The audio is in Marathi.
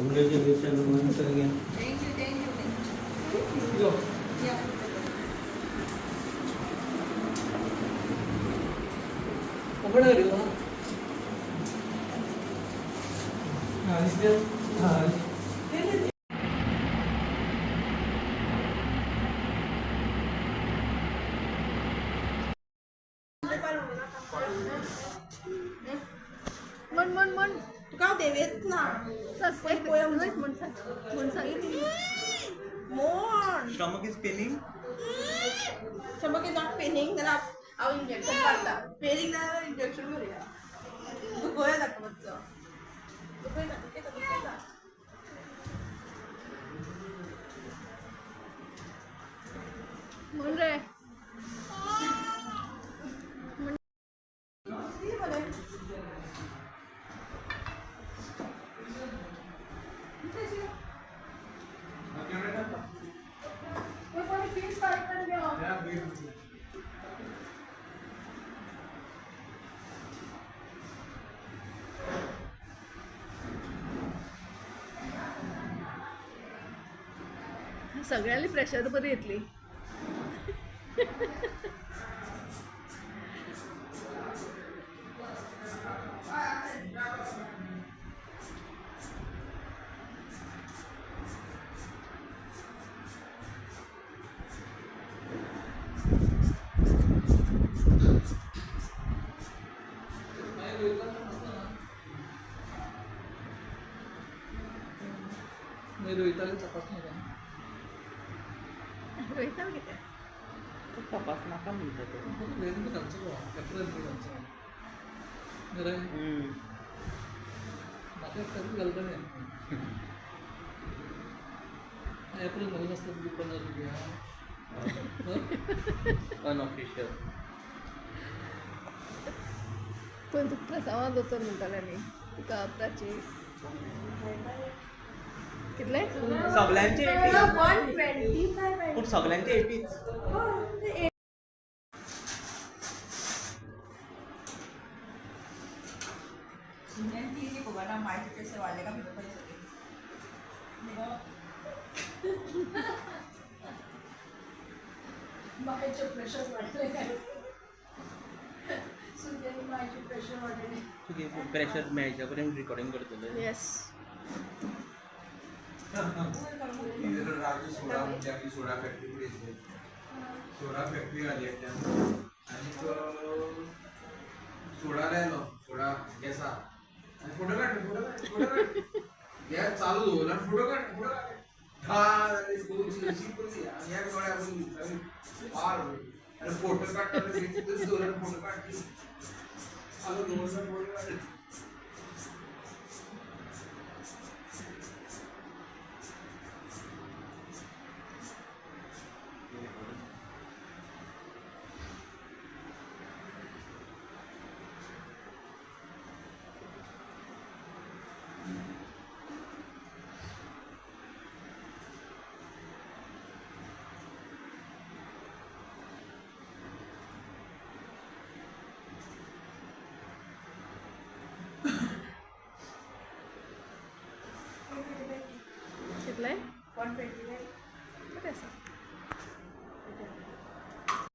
Congratulations once again. Thank you, thank you, thank you. Go. Yeah. Open the door. Is there? मन तू का देवेत ना सर एक पोयम मन Stomach is paining. Stomach is not paining, then I'll injection करता. Paining ना injection करूया. तू गोळ्या दाखवत जा. मन रे. सगळ्यांनी प्रेशर बरी येतली. మీరు ఇతరులు తప్పకుండా रोहिताला किती तपास नका म्हणतो तो. లేదు కంచగా ఎప్పుడు కంచగా मेरा నాకు కళ్ళు వెళ్తానే ఏప్రిల్ మళ్ళీ వస్తుంది పండుగ अनऑफिशियल. पण तू प्रसावात होतं म्हणताना मी तुका आताची कितले सगळ्यांचे 125 पण सगळ्यांचे 80. मायचे प्रेशर वाढले काय सुद्यानी मायचे प्रेशर वाढले तुझे प्रेशर मेळच्यापर्यंत रिकॉर्डिंग करतले. येस सोडा म्हणजे आपली सोडा फॅक्टरी सोडा फॅक्टरी आली आहे आणि सोडा राहिलो सोडा गॅसा आणि फोटो काढ गॅस चालू होईल आणि फोटो काढ आणि या गोळ्या फार आणि फोटो काढताना फोटो काढ चालू फोटो काढ. कितले 125 बरें आसा.